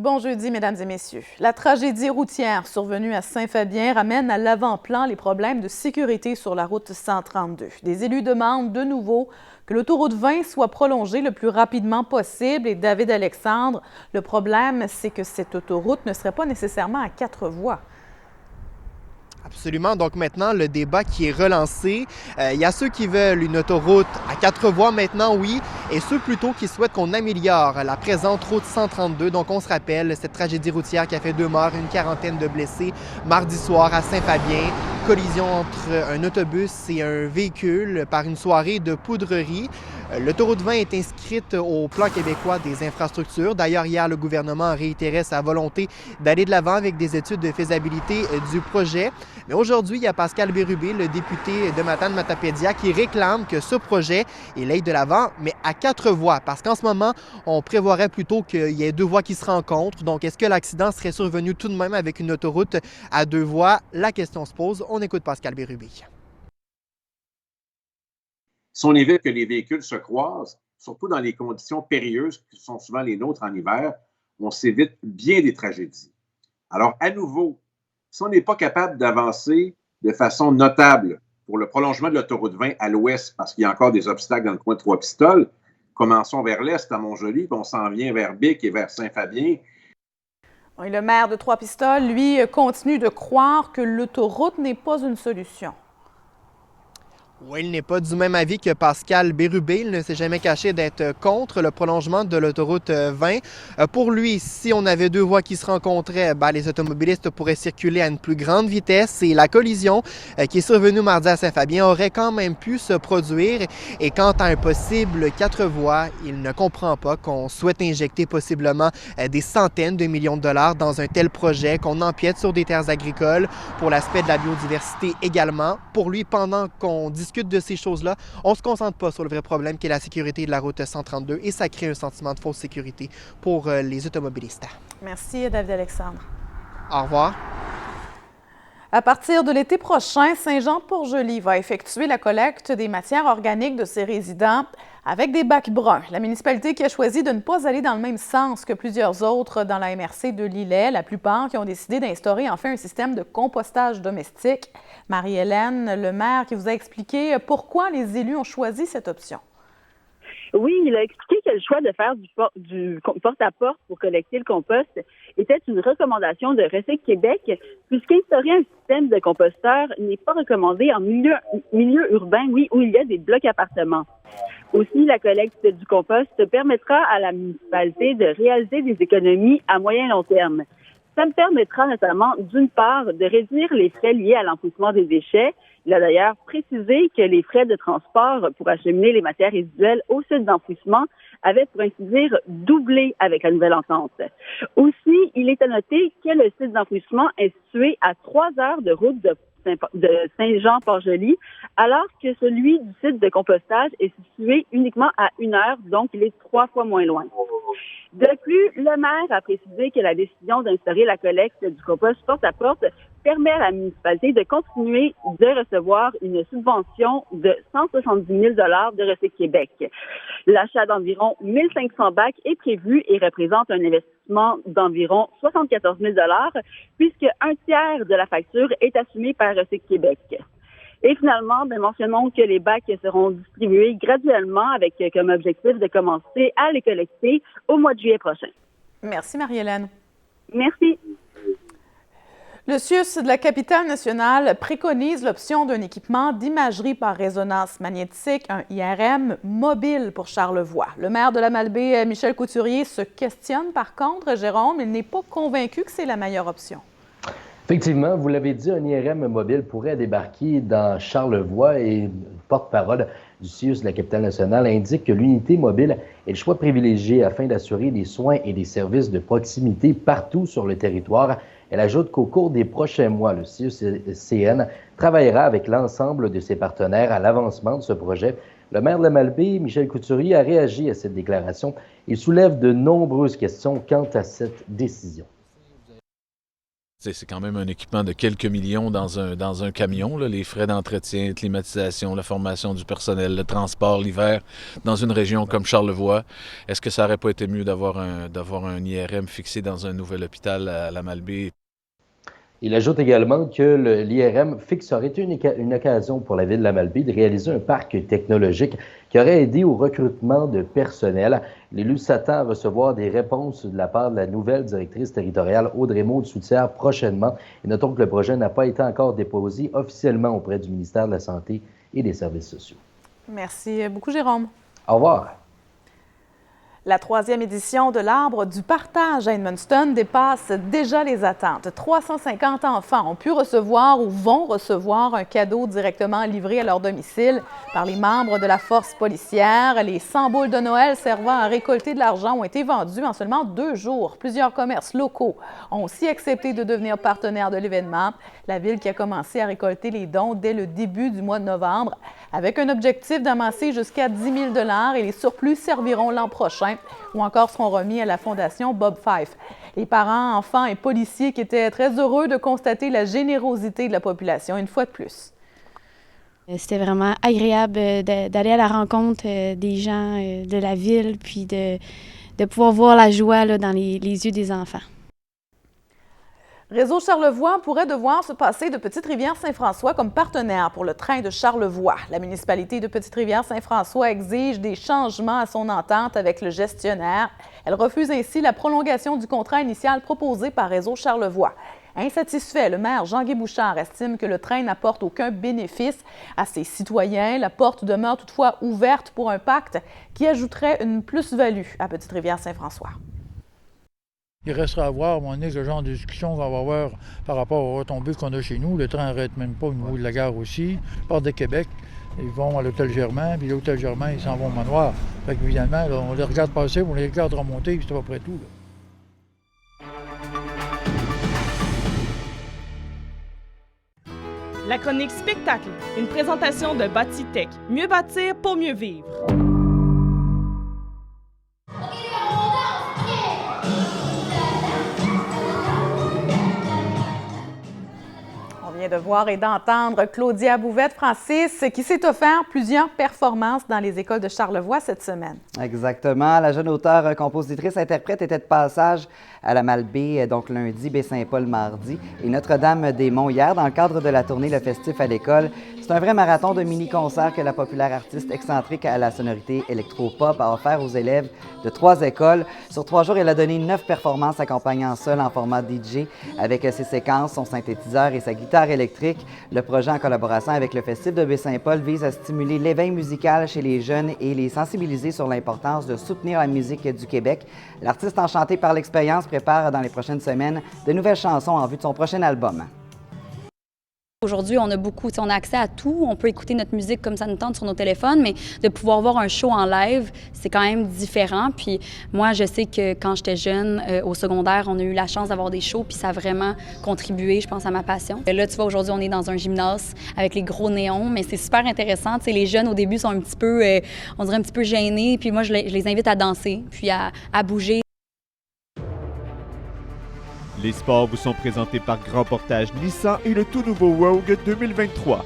Bon jeudi, mesdames et messieurs. La tragédie routière survenue à Saint-Fabien ramène à l'avant-plan les problèmes de sécurité sur la route 132. Des élus demandent de nouveau que l'autoroute 20 soit prolongée le plus rapidement possible. Et David Alexandre, le problème, c'est que cette autoroute ne serait pas nécessairement à 4 voies. Absolument. Donc maintenant, le débat qui est relancé. Il y a ceux qui veulent une autoroute à 4 voies maintenant, oui, et ceux plutôt qui souhaitent qu'on améliore la présente route 132. Donc on se rappelle cette tragédie routière qui a fait 2 morts, une quarantaine de blessés mardi soir à Saint-Fabien. Collision entre un autobus et un véhicule par une soirée de poudrerie. L'autoroute 20 est inscrite au plan québécois des infrastructures. D'ailleurs, hier, le gouvernement réitérait sa volonté d'aller de l'avant avec des études de faisabilité du projet. Mais aujourd'hui, il y a Pascal Bérubé, le député de Matane-Matapédia, qui réclame que ce projet, il aille de l'avant, mais à 4 voies. Parce qu'en ce moment, on prévoirait plutôt qu'il y ait 2 voies qui se rencontrent. Donc, est-ce que l'accident serait survenu tout de même avec une autoroute à 2 voies? La question se pose. On écoute Pascal Bérubé. Si on évite que les véhicules se croisent, surtout dans les conditions périlleuses qui sont souvent les nôtres en hiver, on s'évite bien des tragédies. Alors, à nouveau, si on n'est pas capable d'avancer de façon notable pour le prolongement de l'autoroute 20 à l'ouest, parce qu'il y a encore des obstacles dans le coin de Trois-Pistoles, commençons vers l'est à Montjoly, puis on s'en vient vers Bic et vers Saint-Fabien. Et le maire de Trois-Pistoles, lui, continue de croire que l'autoroute n'est pas une solution. Oui, il n'est pas du même avis que Pascal Bérubé. Il ne s'est jamais caché d'être contre le prolongement de l'autoroute 20. Pour lui, si on avait 2 voies qui se rencontraient, les automobilistes pourraient circuler à une plus grande vitesse et la collision qui est survenue mardi à Saint-Fabien aurait quand même pu se produire. Et quant à un possible 4 voies, il ne comprend pas qu'on souhaite injecter possiblement des centaines de millions de dollars dans un tel projet, qu'on empiète sur des terres agricoles pour l'aspect de la biodiversité également. Pour lui, pendant qu'on discute de ces choses-là, on ne se concentre pas sur le vrai problème qui est la sécurité de la route 132 et ça crée un sentiment de fausse sécurité pour les automobilistes. Merci, David Alexandre. Au revoir. À partir de l'été prochain, Saint-Jean-Port-Joli va effectuer la collecte des matières organiques de ses résidents avec des bacs bruns. La municipalité qui a choisi de ne pas aller dans le même sens que plusieurs autres dans la MRC de Lillet, la plupart qui ont décidé d'instaurer enfin un système de compostage domestique. Marie-Hélène, le maire qui vous a expliqué pourquoi les élus ont choisi cette option. Oui, il a expliqué que le choix de faire du porte-à-porte pour collecter le compost était une recommandation de Recyc Québec, puisqu'instaurer un système de composteur n'est pas recommandé en milieu urbain, oui, où il y a des blocs appartements. Aussi, la collecte du compost permettra à la municipalité de réaliser des économies à moyen et long terme. Ça me permettra notamment, d'une part, de réduire les frais liés à l'enfouissement des déchets. Il a d'ailleurs précisé que les frais de transport pour acheminer les matières résiduelles au site d'enfouissement avaient, pour ainsi dire, doublé avec la nouvelle entente. Aussi, il est à noter que le site d'enfouissement est situé à 3 heures de route de Saint-Jean-Port-Joli, alors que celui du site de compostage est situé uniquement à 1 heure, donc il est 3 fois moins loin. De plus, le maire a précisé que la décision d'instaurer la collecte du compost porte-à-porte permet à la municipalité de continuer de recevoir une subvention de 170 000 $ de Recyc Québec. L'achat d'environ 1 500 bacs est prévu et représente un investissement d'environ 74 000 $, puisque un tiers de la facture est assumé par Recyc Québec. Et finalement, mentionnons que les bacs seront distribués graduellement avec comme objectif de commencer à les collecter au mois de juillet prochain. Merci, Marie-Hélène. Merci. Le CIUS de la capitale nationale préconise l'option d'un équipement d'imagerie par résonance magnétique, un IRM, mobile pour Charlevoix. Le maire de la Malbaie, Michel Couturier, se questionne par contre, Jérôme, il n'est pas convaincu que c'est la meilleure option. Effectivement, vous l'avez dit, un IRM mobile pourrait débarquer dans Charlevoix et le porte-parole du CIUS de la capitale nationale indique que l'unité mobile est le choix privilégié afin d'assurer des soins et des services de proximité partout sur le territoire. Elle ajoute qu'au cours des prochains mois, le CIUS-CN travaillera avec l'ensemble de ses partenaires à l'avancement de ce projet. Le maire de la Malbaie, Michel Couturier, a réagi à cette déclaration. Il soulève de nombreuses questions quant à cette décision. C'est quand même un équipement de quelques millions dans un camion, là, les frais d'entretien, de climatisation, la formation du personnel, le transport l'hiver dans une région comme Charlevoix. Est-ce que ça n'aurait pas été mieux d'avoir un IRM fixé dans un nouvel hôpital à la Malbaie? Il ajoute également que l'IRM fixe aurait été une occasion pour la ville de la Malbaie de réaliser un parc technologique qui aurait aidé au recrutement de personnel. L'élu s'attend à recevoir des réponses de la part de la nouvelle directrice territoriale Audrey Maud-Soutière prochainement. Et notons que le projet n'a pas été encore déposé officiellement auprès du ministère de la Santé et des Services sociaux. Merci beaucoup, Jérôme. Au revoir. La 3e édition de l'Arbre du partage à Edmundston dépasse déjà les attentes. 350 enfants ont pu recevoir ou vont recevoir un cadeau directement livré à leur domicile par les membres de la force policière. Les 100 boules de Noël servant à récolter de l'argent ont été vendues en seulement 2 jours. Plusieurs commerces locaux ont aussi accepté de devenir partenaires de l'événement. La ville qui a commencé à récolter les dons dès le début du mois de novembre avec un objectif d'amasser jusqu'à 10 000 $ et les surplus serviront l'an prochain ou encore seront remis à la Fondation Bob Fife. Les parents, enfants et policiers qui étaient très heureux de constater la générosité de la population une fois de plus. C'était vraiment agréable d'aller à la rencontre des gens de la ville puis de pouvoir voir la joie là, dans les yeux des enfants. Réseau Charlevoix pourrait devoir se passer de Petite-Rivière-Saint-François comme partenaire pour le train de Charlevoix. La municipalité de Petite-Rivière-Saint-François exige des changements à son entente avec le gestionnaire. Elle refuse ainsi la prolongation du contrat initial proposé par Réseau Charlevoix. Insatisfait, le maire Jean-Guy Bouchard estime que le train n'apporte aucun bénéfice à ses citoyens. La porte demeure toutefois ouverte pour un pacte qui ajouterait une plus-value à Petite-Rivière-Saint-François. Il restera à voir, à un moment donné, ce genre de discussion qu'on va avoir par rapport aux retombées qu'on a chez nous. Le train n'arrête même pas au niveau de la gare aussi. Ils partent de Québec, ils vont à l'hôtel Germain, puis l'hôtel Germain, ils s'en vont au manoir. Fait qu'évidemment, on les regarde passer, on les regarde remonter, puis c'est à peu près tout. Là. La chronique spectacle, une présentation de Bâti-Tech. Mieux bâtir pour mieux vivre. De voir et d'entendre Claudia Bouvette-Francis qui s'est offert plusieurs performances dans les écoles de Charlevoix cette semaine. Exactement. La jeune auteure, compositrice, interprète était de passage à la Malbaie, donc lundi, Baie-Saint-Paul mardi et Notre-Dame-des-Monts hier dans le cadre de la tournée Le Festif à l'école. C'est un vrai marathon de mini-concerts que la populaire artiste excentrique à la sonorité électro-pop a offert aux élèves de 3 écoles. Sur 3 jours, elle a donné 9 performances accompagnant seule en format DJ avec ses séquences, son synthétiseur et sa guitare électrique. Le projet en collaboration avec le Festif de Baie-Saint-Paul vise à stimuler l'éveil musical chez les jeunes et les sensibiliser sur l'importance de soutenir la musique du Québec. L'artiste enchantée par l'expérience prépare dans les prochaines semaines de nouvelles chansons en vue de son prochain album. Aujourd'hui, on a accès à tout. On peut écouter notre musique comme ça nous tente sur nos téléphones, mais de pouvoir voir un show en live, c'est quand même différent. Puis moi, je sais que quand j'étais jeune, au secondaire, on a eu la chance d'avoir des shows, puis ça a vraiment contribué, je pense, à ma passion. Et là, tu vois, aujourd'hui, on est dans un gymnase avec les gros néons, mais c'est super intéressant. Tu sais, les jeunes, au début, sont un petit peu, on dirait un petit peu gênés. Puis moi, je les invite à danser, puis à bouger. Les sports vous sont présentés par Grand Portage Nissan et le tout nouveau Rogue 2023.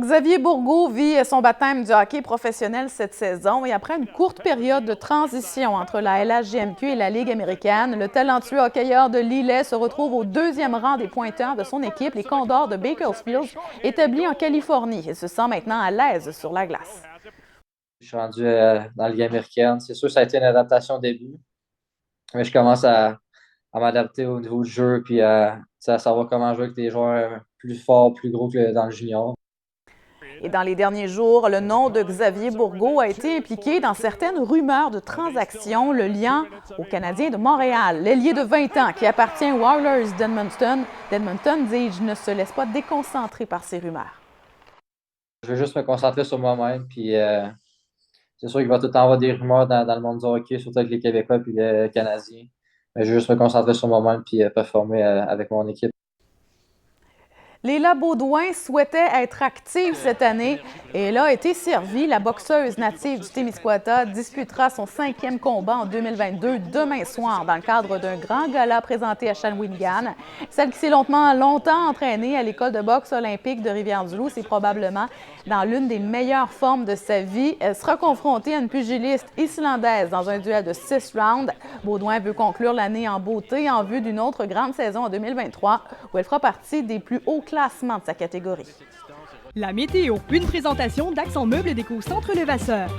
Xavier Bourgault vit son baptême du hockey professionnel cette saison et après une courte période de transition entre la LHJMQ et la Ligue américaine, le talentueux hockeyeur de Lillet se retrouve au 2e rang des pointeurs de son équipe, les Condors de Bakersfield, établis en Californie. Il se sent maintenant à l'aise sur la glace. Je suis rendu dans la Ligue américaine. C'est sûr que ça a été une adaptation au début, mais je commence à m'adapter au niveau du jeu puis à savoir comment jouer avec des joueurs plus forts, plus gros que dans le junior. Et dans les derniers jours, le nom de Xavier Bourgault a été impliqué dans certaines rumeurs de transactions, le liant au Canadien de Montréal. L'ailier de 20 ans qui appartient aux Oilers d'Edmonton, dis-je, ne se laisse pas déconcentrer par ces rumeurs. Je veux juste me concentrer sur moi-même puis c'est sûr qu'il va tout le temps avoir des rumeurs dans le monde du hockey, surtout avec les Québécois et les Canadiens. Mais je veux juste me concentrer sur moi-même et performer avec mon équipe. Léla Baudouin souhaitait être active cette année et elle a été servie. La boxeuse native du Témiscouata disputera son 5e combat en 2022 demain soir dans le cadre d'un grand gala présenté à Shawinigan. Celle qui s'est longtemps entraînée à l'école de boxe olympique de Rivière-du-Loup, c'est probablement dans l'une des meilleures formes de sa vie. Elle sera confrontée à une pugiliste islandaise dans un duel de 6 rounds. Baudouin veut conclure l'année en beauté en vue d'une autre grande saison en 2023 où elle fera partie des plus hauts classements de sa catégorie. La météo, une présentation d'Accent Meubles Déco Centre Levasseur.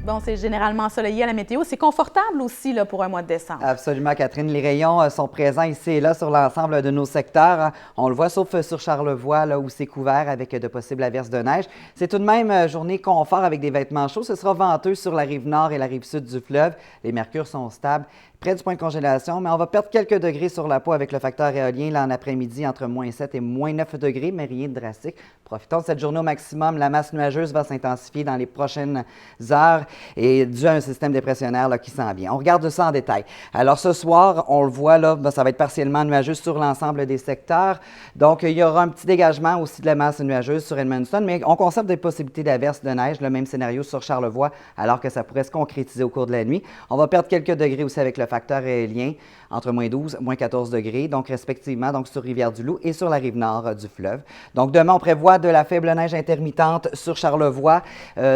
Bon, c'est généralement ensoleillé à la météo. C'est confortable aussi là, pour un mois de décembre. Absolument, Catherine. Les rayons sont présents ici et là sur l'ensemble de nos secteurs. On le voit, sauf sur Charlevoix, là où c'est couvert avec de possibles averses de neige. C'est tout de même journée confort avec des vêtements chauds. Ce sera venteux sur la rive nord et la rive sud du fleuve. Les mercures sont stables près du point de congélation, mais on va perdre quelques degrés sur la peau avec le facteur éolien là en après-midi entre moins 7 et moins 9 degrés, mais rien de drastique. Profitons de cette journée au maximum. La masse nuageuse va s'intensifier dans les prochaines heures et dû à un système dépressionnaire là, qui s'en vient. On regarde ça en détail. Alors ce soir, on le voit là, ça va être partiellement nuageux sur l'ensemble des secteurs. Donc il y aura un petit dégagement aussi de la masse nuageuse sur Edmundston, mais on conserve des possibilités d'averses de neige, le même scénario sur Charlevoix, alors que ça pourrait se concrétiser au cours de la nuit. On va perdre quelques degrés aussi avec le facteur éolien entre moins 12 et moins 14 degrés, donc respectivement donc sur Rivière-du-Loup et sur la rive nord du fleuve. Donc demain, on prévoit de la faible neige intermittente sur Charlevoix.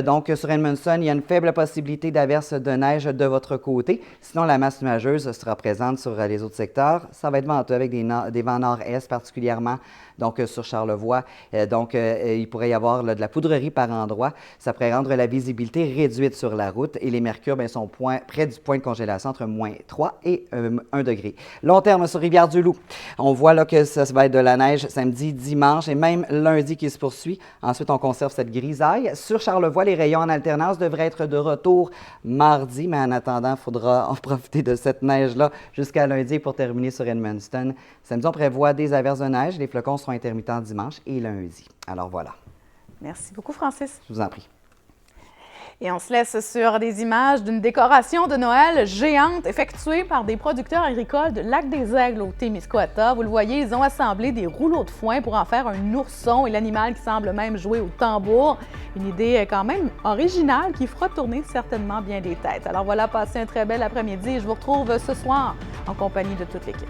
Donc sur Edmundston, il y a une faible possibilité d'averse de neige de votre côté. Sinon, la masse nuageuse sera présente sur les autres secteurs. Ça va être venteux avec des vents nord-est particulièrement. Donc, sur Charlevoix, il pourrait y avoir là, de la poudrerie par endroit. Ça pourrait rendre la visibilité réduite sur la route et les mercures sont près du point de congélation entre moins 3 et 1 degré. Long terme sur Rivière-du-Loup, on voit là que ça va être de la neige samedi, dimanche et même lundi qui se poursuit. Ensuite, on conserve cette grisaille. Sur Charlevoix, les rayons en alternance devraient être de retour mardi, mais en attendant, il faudra en profiter de cette neige-là jusqu'à lundi pour terminer sur Edmundston. Samedi, on prévoit des averses de neige. Les flocons seront intermittents dimanche et lundi. Alors voilà. Merci beaucoup, Francis. Je vous en prie. Et on se laisse sur des images d'une décoration de Noël géante effectuée par des producteurs agricoles de Lac-des-Aigles au Témiscouata. Vous le voyez, ils ont assemblé des rouleaux de foin pour en faire un ourson et l'animal qui semble même jouer au tambour. Une idée quand même originale qui fera tourner certainement bien des têtes. Alors voilà, passez un très bel après-midi et je vous retrouve ce soir en compagnie de toute l'équipe.